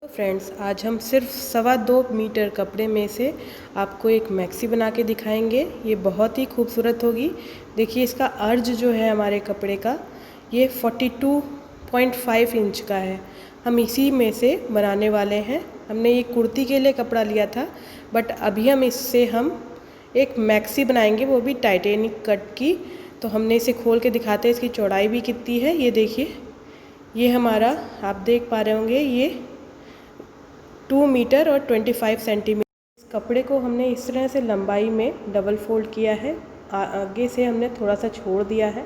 Friends, आज हम सिर्फ 2.25 मीटर कपड़े में से आपको एक मैक्सी बना के दिखाएंगे। ये बहुत ही खूबसूरत होगी। देखिए, इसका अर्ज जो है हमारे कपड़े का, ये 42.5 इंच का है। हम इसी में से बनाने वाले हैं। हमने ये कुर्ती के लिए कपड़ा लिया था, बट अभी हम इससे एक मैक्सी बनाएंगे, वो भी टाइटेनिक कट की। तो हमने इसे खोल के दिखाते हैं इसकी चौड़ाई भी कितनी है। ये देखिए, ये हमारा, आप देख पा रहे होंगे, ये 2 मीटर और 25 सेंटीमीटर। इस कपड़े को हमने इस तरह से लंबाई में डबल फोल्ड किया है। आगे से हमने थोड़ा सा छोड़ दिया है।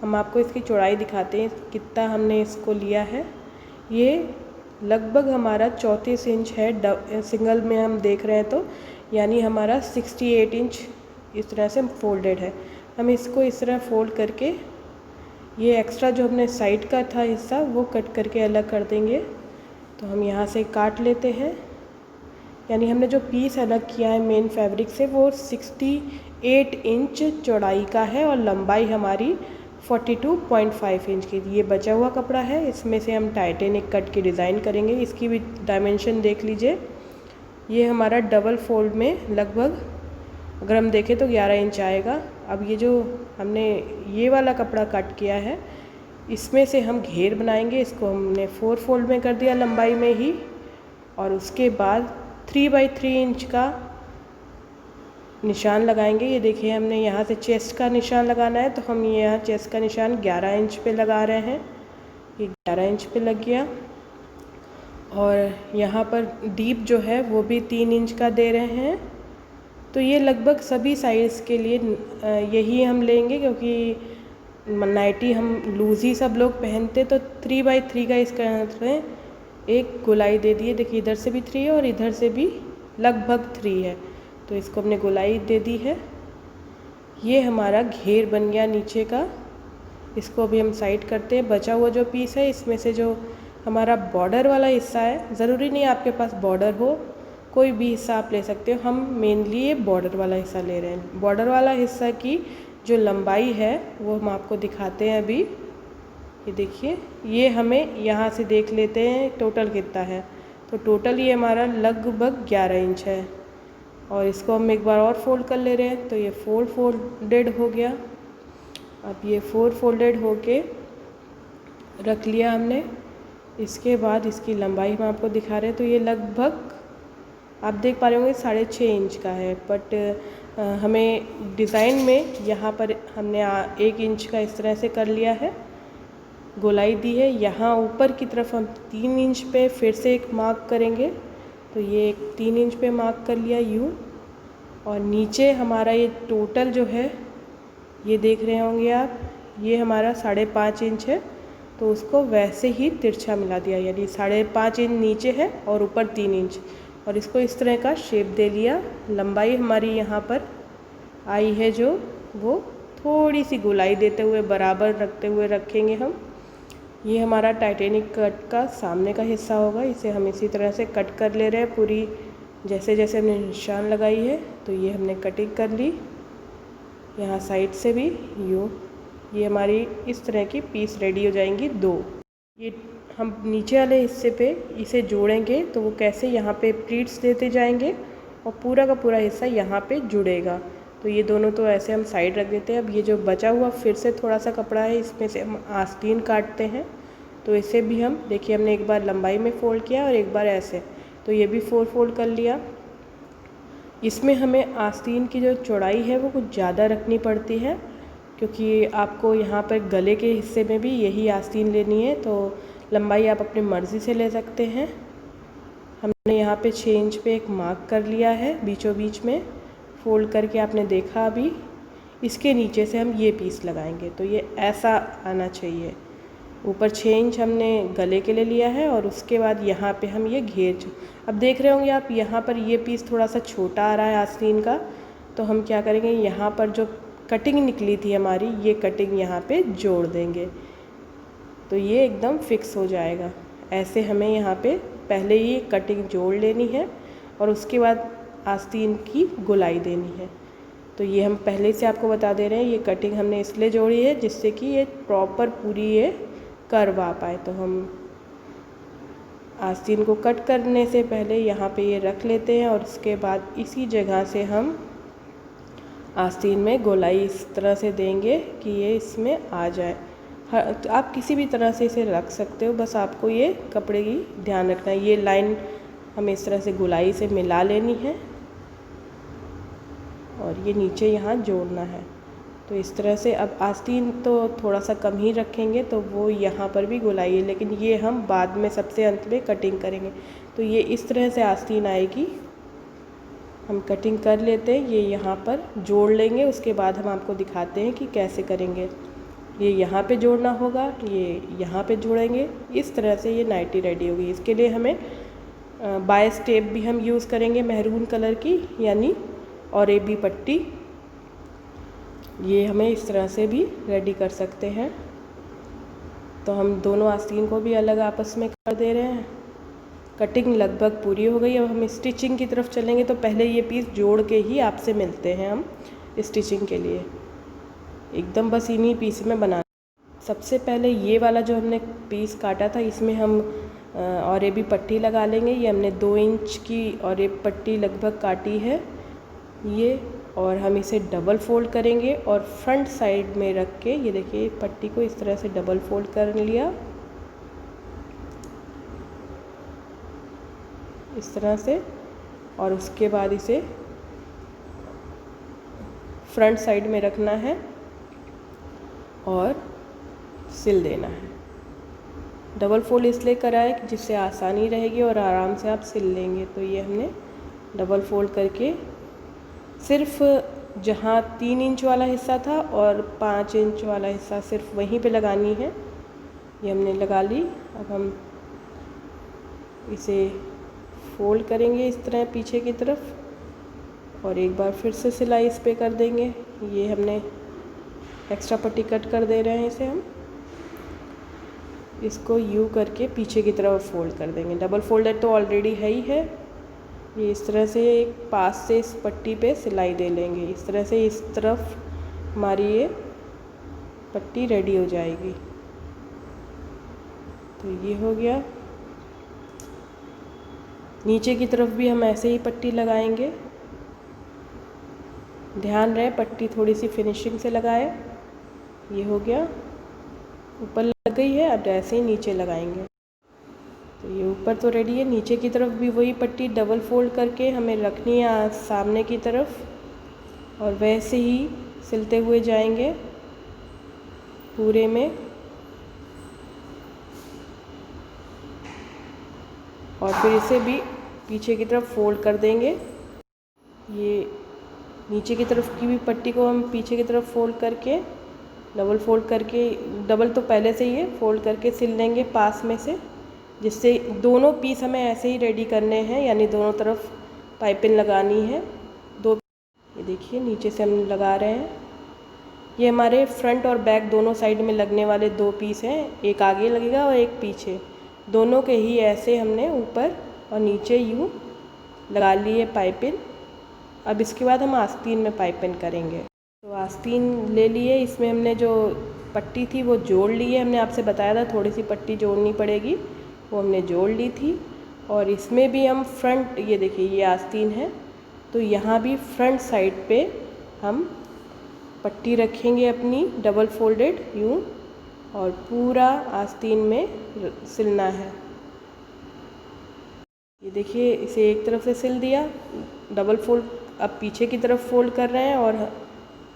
हम आपको इसकी चौड़ाई दिखाते हैं कितना हमने इसको लिया है। ये लगभग हमारा 34 इंच है। सिंगल में हम देख रहे हैं तो यानी हमारा 68 इंच इस तरह से फोल्डेड है। हम इसको इस तरह फोल्ड करके ये एक्स्ट्रा जो हमने साइड का था हिस्सा वो कट करके अलग कर देंगे। तो हम यहाँ से काट लेते हैं। यानी हमने जो पीस अलग किया है मेन फैब्रिक से, वो 68 इंच चौड़ाई का है और लंबाई हमारी 42.5 इंच की। ये बचा हुआ कपड़ा है, इसमें से हम टाइटेनिक कट की डिज़ाइन करेंगे। इसकी भी डायमेंशन देख लीजिए। ये हमारा डबल फोल्ड में लगभग अगर हम देखें तो 11 इंच आएगा। अब ये जो हमने ये वाला कपड़ा कट किया है, इसमें से हम घेर बनाएंगे। इसको हमने 4 फोल्ड में कर दिया लंबाई में ही, और उसके बाद 3x3 इंच का निशान लगाएंगे। ये देखिए, हमने यहाँ से चेस्ट का निशान लगाना है, तो हम यहाँ चेस्ट का निशान 11 इंच पे लगा रहे हैं। ये 11 इंच पे लग गया। और यहाँ पर डीप जो है वो भी 3 इंच का दे रहे हैं। तो ये लगभग सभी साइज़ के लिए यही हम लेंगे, क्योंकि नाइटी हम लूज़ ही सब लोग पहनते। तो 3x3 का इसका एक गोलाई दे दिए। देखिए, इधर से भी 3 है और इधर से भी लगभग 3 है, तो इसको हमने गोलाई दे दी है। ये हमारा घेर बन गया नीचे का। इसको अभी हम साइड करते हैं। बचा हुआ जो पीस है, इसमें से जो हमारा बॉर्डर वाला हिस्सा है, ज़रूरी नहीं आपके पास बॉर्डर हो, कोई भी हिस्सा आप ले सकते हो। हम मेनली ये बॉर्डर वाला हिस्सा ले रहे हैं। बॉर्डर वाला हिस्सा की जो लंबाई है वो हम आपको दिखाते हैं अभी। ये देखिए, ये हमें यहाँ से देख लेते हैं टोटल कितना है। तो टोटल ये हमारा लगभग 11 इंच है। और इसको हम एक बार और फोल्ड कर ले रहे हैं, तो ये 4 फोल्डेड हो गया। अब ये 4 फोल्डेड होके रख लिया हमने। इसके बाद इसकी लंबाई हम आपको दिखा रहे हैं, तो ये लगभग आप देख पा रहे होंगे 6.5 इंच का है। बट हमें डिज़ाइन में यहाँ पर हमने 1 इंच का इस तरह से कर लिया है, गोलाई दी है। यहाँ ऊपर की तरफ हम 3 इंच पे फिर से एक मार्क करेंगे। तो ये एक 3 इंच पे मार्क कर लिया यूँ। और नीचे हमारा ये टोटल जो है, ये देख रहे होंगे आप, ये हमारा 5.5 इंच है। तो उसको वैसे ही तिरछा मिला दिया, यानी 5.5 इंच नीचे है और ऊपर 3 इंच, और इसको इस तरह का शेप दे लिया। लंबाई हमारी यहाँ पर आई है जो, वो थोड़ी सी गोलाई देते हुए बराबर रखते हुए रखेंगे हम। ये हमारा टाइटेनिक कट का सामने का हिस्सा होगा। इसे हम इसी तरह से कट कर ले रहे हैं पूरी, जैसे जैसे हमने निशान लगाई है। तो ये हमने कटिंग कर ली। यहाँ साइड से भी यूँ, ये हमारी इस तरह की पीस रेडी हो जाएंगी 2। ये हम नीचे वाले हिस्से पे इसे जोड़ेंगे, तो वो कैसे यहाँ पे प्लीट्स देते जाएंगे और पूरा का पूरा हिस्सा यहाँ पे जुड़ेगा। तो ये दोनों तो ऐसे हम साइड रख देते हैं। अब ये जो बचा हुआ फिर से थोड़ा सा कपड़ा है, इसमें से हम आस्तीन काटते हैं। तो इसे भी हम, देखिए, हमने एक बार लंबाई में फ़ोल्ड किया और एक बार ऐसे, तो ये भी 4 फोल्ड कर लिया। इसमें हमें आस्तीन की जो चौड़ाई है वो कुछ ज़्यादा रखनी पड़ती है, क्योंकि आपको यहाँ पर गले के हिस्से में भी यही आस्तीन लेनी है। तो लंबाई आप अपनी मर्ज़ी से ले सकते हैं। हमने यहाँ पे 6 इंच पे एक मार्क कर लिया है बीचों बीच में फोल्ड करके, आपने देखा अभी। इसके नीचे से हम ये पीस लगाएंगे, तो ये ऐसा आना चाहिए। ऊपर 6 इंच हमने गले के लिए लिया है, और उसके बाद यहाँ पे हम ये घेर, अब देख रहे होंगे आप, यहाँ पर ये पीस थोड़ा सा छोटा आ रहा है आस्तीन का। तो हम क्या करेंगे, यहाँ पर जो कटिंग निकली थी हमारी, ये कटिंग यहाँ पे जोड़ देंगे, तो ये एकदम फिक्स हो जाएगा। ऐसे हमें यहाँ पे पहले ही कटिंग जोड़ लेनी है और उसके बाद आस्तीन की गोलाई देनी है। तो ये हम पहले से आपको बता दे रहे हैं, ये कटिंग हमने इसलिए जोड़ी है जिससे कि ये प्रॉपर पूरी ये कर्व आ पाए। तो हम आस्तीन को कट करने से पहले यहाँ पे ये रख लेते हैं और उसके बाद इसी जगह से हम आस्तीन में गोलाई इस तरह से देंगे कि ये इसमें आ जाए। आप किसी भी तरह से इसे रख सकते हो, बस आपको ये कपड़े की ध्यान रखना है। ये लाइन हमें इस तरह से गोलाई से मिला लेनी है और ये नीचे यहाँ जोड़ना है। तो इस तरह से अब आस्तीन तो थोड़ा सा कम ही रखेंगे, तो वो यहाँ पर भी गोलाई है, लेकिन ये हम बाद में सबसे अंत में कटिंग करेंगे। तो ये इस तरह से आस्तीन आएगी। हम कटिंग कर लेते हैं, ये यहाँ पर जोड़ लेंगे, उसके बाद हम आपको दिखाते हैं कि कैसे करेंगे। ये यहाँ पे जोड़ना होगा, ये यहाँ पे जोड़ेंगे। इस तरह से ये नाइटी रेडी होगी। इसके लिए हमें बायस टेप भी हम यूज़ करेंगे मैरून कलर की, यानी और ए बी पट्टी। ये हमें इस तरह से भी रेडी कर सकते हैं। तो हम दोनों आस्तीन को भी अलग आपस में कर दे रहे हैं। कटिंग लगभग पूरी हो गई। अब हम स्टिचिंग की तरफ चलेंगे, तो पहले ये पीस जोड़ के ही आपसे मिलते हैं हम स्टिचिंग के लिए। एकदम बस इन्हीं पीस में बनाना। सबसे पहले ये वाला जो हमने पीस काटा था, इसमें हम और ये भी पट्टी लगा लेंगे। ये हमने 2 इंच की और ये पट्टी लगभग काटी है ये, और हम इसे डबल फोल्ड करेंगे और फ्रंट साइड में रख के, ये देखिए पट्टी को इस तरह से डबल फोल्ड कर लिया इस तरह से, और उसके बाद इसे फ्रंट साइड में रखना है और सिल देना है। डबल फोल्ड इसलिए करा है कि जिससे आसानी रहेगी और आराम से आप सिल लेंगे। तो ये हमने डबल फोल्ड करके सिर्फ जहाँ 3 इंच वाला हिस्सा था और 5 इंच वाला हिस्सा सिर्फ वहीं पे लगानी है। ये हमने लगा ली। अब हम इसे फोल्ड करेंगे इस तरह पीछे की तरफ और एक बार फिर से सिलाई इस पे कर देंगे। ये हमने एक्स्ट्रा पट्टी कट कर दे रहे हैं, इसे हम इसको यू करके पीछे की तरफ फोल्ड कर देंगे। डबल फोल्डेड तो ऑलरेडी है ही है। ये इस तरह से एक पास से इस पट्टी पे सिलाई दे लेंगे। इस तरह से इस तरफ हमारी ये पट्टी रेडी हो जाएगी। तो ये हो गया। नीचे की तरफ भी हम ऐसे ही पट्टी लगाएंगे। ध्यान रहे पट्टी थोड़ी सी फिनिशिंग से लगाए। ये हो गया, ऊपर लग गई है। अब ऐसे ही नीचे लगाएंगे। तो ये ऊपर तो रेडी है। नीचे की तरफ भी वही पट्टी डबल फोल्ड करके हमें रखनी है सामने की तरफ और वैसे ही सिलते हुए जाएंगे पूरे में। और फिर इसे भी पीछे की तरफ फोल्ड कर देंगे। ये नीचे की तरफ की भी पट्टी को हम पीछे की तरफ फोल्ड करके डबल फोल्ड करके, डबल तो पहले से ही है, फोल्ड करके सिल लेंगे पास में से, जिससे दोनों पीस हमें ऐसे ही रेडी करने हैं, यानी दोनों तरफ पाइपिंग लगानी है। ये देखिए नीचे से हम लगा रहे हैं। ये हमारे फ्रंट और बैक दोनों साइड में लगने वाले 2 पीस हैं, एक आगे लगेगा और एक पीछे। दोनों के ही ऐसे हमने ऊपर और नीचे यूँ लगा लिए पाइपिंग। अब इसके बाद हम आस्तीन में पाइपिंग करेंगे। तो आस्तीन ले लिए, इसमें हमने जो पट्टी थी वो जोड़ ली है। हमने आपसे बताया था थोड़ी सी पट्टी जोड़नी पड़ेगी, वो हमने जोड़ ली थी। और इसमें भी हम फ्रंट, ये देखिए ये आस्तीन है, तो यहाँ भी फ्रंट साइड पे हम पट्टी रखेंगे अपनी डबल फोल्डेड यूँ, और पूरा आस्तीन में सिलना है। ये देखिए इसे एक तरफ से सिल दिया, डबल फोल्ड अब पीछे की तरफ फोल्ड कर रहे हैं और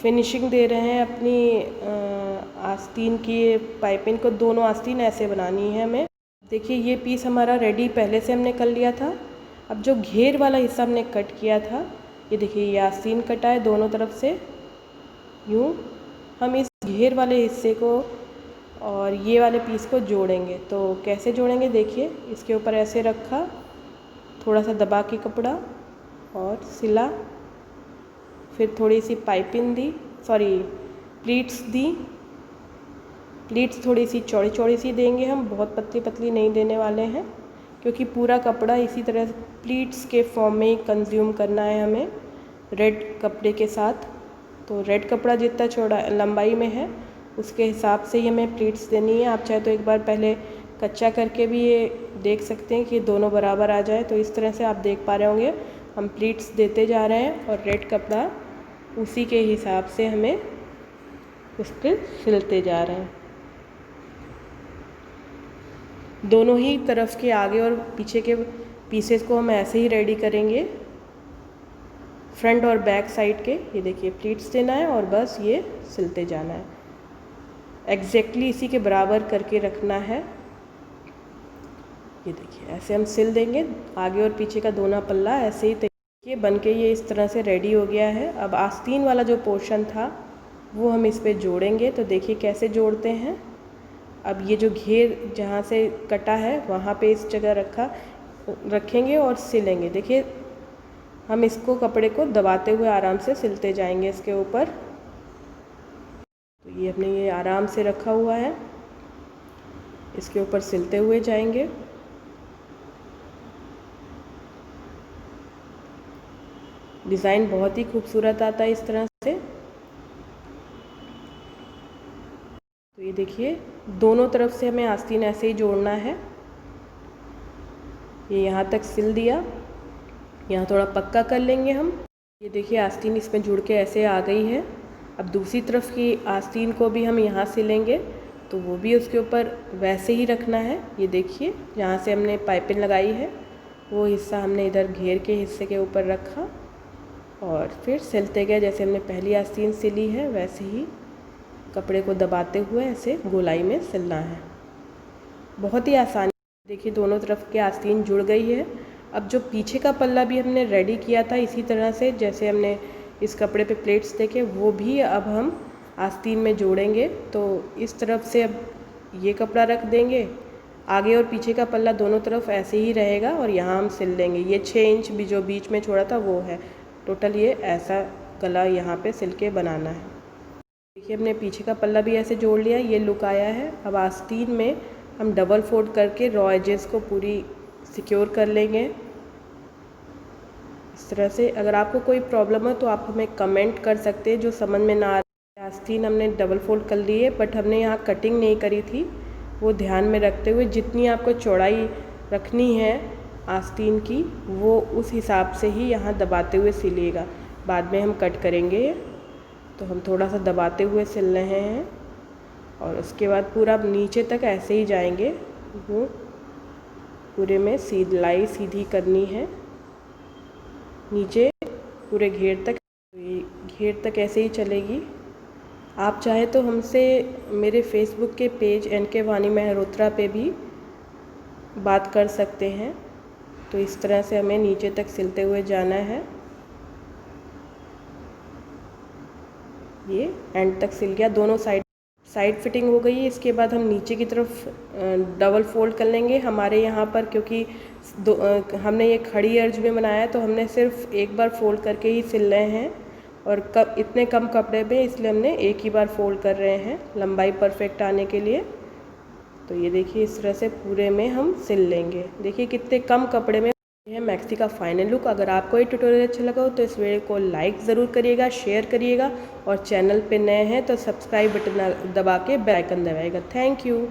फिनिशिंग दे रहे हैं अपनी आस्तीन की पाइपिंग को। दोनों आस्तीन ऐसे बनानी है हमें। देखिए ये पीस हमारा रेडी पहले से हमने कर लिया था। अब जो घेर वाला हिस्सा हमने कट किया था, ये देखिए ये आस्तीन कटा है दोनों तरफ से यूँ। हम इस घेर वाले हिस्से को और ये वाले पीस को जोड़ेंगे। तो कैसे जोड़ेंगे देखिए, इसके ऊपर ऐसे रखा, थोड़ा सा दबा के कपड़ा और सिला, फिर थोड़ी सी पाइपिंग दी, प्लीट्स दी। प्लीट्स थोड़ी सी चौड़ी चौड़ी सी देंगे हम, बहुत पतली पतली नहीं देने वाले हैं, क्योंकि पूरा कपड़ा इसी तरह प्लीट्स के फॉर्म में ही कंज्यूम करना है हमें रेड कपड़े के साथ। तो रेड कपड़ा जितना चौड़ा लंबाई में है उसके हिसाब से ही हमें प्लीट्स देनी है। आप चाहे तो एक बार पहले कच्चा करके भी ये देख सकते हैं कि दोनों बराबर आ जाए। तो इस तरह से आप देख पा रहे होंगे हम प्लीट्स देते जा रहे हैं और रेड कपड़ा उसी के हिसाब से हमें उस पर सिलते जा रहे हैं। दोनों ही तरफ के आगे और पीछे के पीसेस को हम ऐसे ही रेडी करेंगे, फ्रंट और बैक साइड के। ये देखिए प्लीट्स देना है और बस ये सिलते जाना है, एग्जैक्टली इसी के बराबर करके रखना है। ये देखिए ऐसे हम सिल देंगे, आगे और पीछे का दोनों पल्ला ऐसे ही देखिए बन के ये इस तरह से रेडी हो गया है। अब आस्तीन वाला जो पोर्शन था वो हम इस पे जोड़ेंगे। तो देखिए कैसे जोड़ते हैं। अब ये जो घेर जहाँ से कटा है वहाँ पे इस जगह रखेंगे और सिलेंगे। देखिए हम इसको कपड़े को दबाते हुए आराम से सिलते जाएंगे इसके ऊपर। तो ये अपने ये आराम से रखा हुआ है, इसके ऊपर सिलते हुए जाएंगे। डिज़ाइन बहुत ही खूबसूरत आता है इस तरह से। तो ये देखिए दोनों तरफ से हमें आस्तीन ऐसे ही जोड़ना है। ये यहाँ तक सिल दिया, यहाँ थोड़ा पक्का कर लेंगे हम। ये देखिए आस्तीन इसमें जुड़ के ऐसे आ गई है। अब दूसरी तरफ की आस्तीन को भी हम यहाँ सिलेंगे, तो वो भी उसके ऊपर वैसे ही रखना है। ये देखिए जहाँ से हमने पाइपिंग लगाई है वो हिस्सा हमने इधर घेर के हिस्से के ऊपर रखा और फिर सिलते गए। जैसे हमने पहली आस्तीन सिली है वैसे ही कपड़े को दबाते हुए ऐसे गोलाई में सिलना है। बहुत ही आसान। देखिए दोनों तरफ के आस्तीन जुड़ गई है। अब जो पीछे का पल्ला भी हमने रेडी किया था इसी तरह से, जैसे हमने इस कपड़े पे प्लेट्स देखे, वो भी अब हम आस्तीन में जोड़ेंगे। तो इस तरफ से अब ये कपड़ा रख देंगे, आगे और पीछे का पल्ला दोनों तरफ ऐसे ही रहेगा और यहाँ हम सिल लेंगे। ये 6 इंच भी जो बीच में छोड़ा था वो है टोटल। ये ऐसा गला यहाँ पे सिल के बनाना है। देखिए हमने पीछे का पल्ला भी ऐसे जोड़ लिया, ये लुक आया है। अब आस्तीन में हम डबल फोल्ड करके रॉ एजेस को पूरी सिक्योर कर लेंगे इस तरह से। अगर आपको कोई प्रॉब्लम है तो आप हमें कमेंट कर सकते हैं। जो समझ में ना आ रहा है, आस्तीन हमने डबल फोल्ड कर ली है बट हमने यहाँ कटिंग नहीं करी थी, वो ध्यान में रखते हुए जितनी आपको चौड़ाई रखनी है आस्तीन की वो उस हिसाब से ही यहाँ दबाते हुए सिलिएगा। बाद में हम कट करेंगे, तो हम थोड़ा सा दबाते हुए सिल रहे हैं और उसके बाद पूरा नीचे तक ऐसे ही जाएंगे। वो पूरे में सिलाई सीधी करनी है नीचे पूरे घेर तक। घेर तक ऐसे ही चलेगी। आप चाहे तो हमसे मेरे फेसबुक के पेज NK वानी मेहरोत्रा पे भी बात कर सकते हैं। तो इस तरह से हमें नीचे तक सिलते हुए जाना है। ये एंड तक सिल गया, दोनों साइड फिटिंग हो गई है। इसके बाद हम नीचे की तरफ डबल फोल्ड कर लेंगे। हमारे यहाँ पर क्योंकि हमने ये खड़ी अर्ज में बनाया तो हमने सिर्फ एक बार फोल्ड करके ही सिल रहे हैं और इतने कम कपड़े में इसलिए हमने एक ही बार फोल्ड कर रहे हैं लंबाई परफेक्ट आने के लिए। तो ये देखिए इस तरह से पूरे में हम सिल लेंगे। देखिए कितने कम कपड़े में है मैक्सी का फाइनल लुक। अगर आपको ये ट्यूटोरियल अच्छा लगा हो तो इस वीडियो को लाइक ज़रूर करिएगा, शेयर करिएगा और चैनल पे नए हैं तो सब्सक्राइब बटन दबा के बेल आइकन दबाइएगा। Thank you.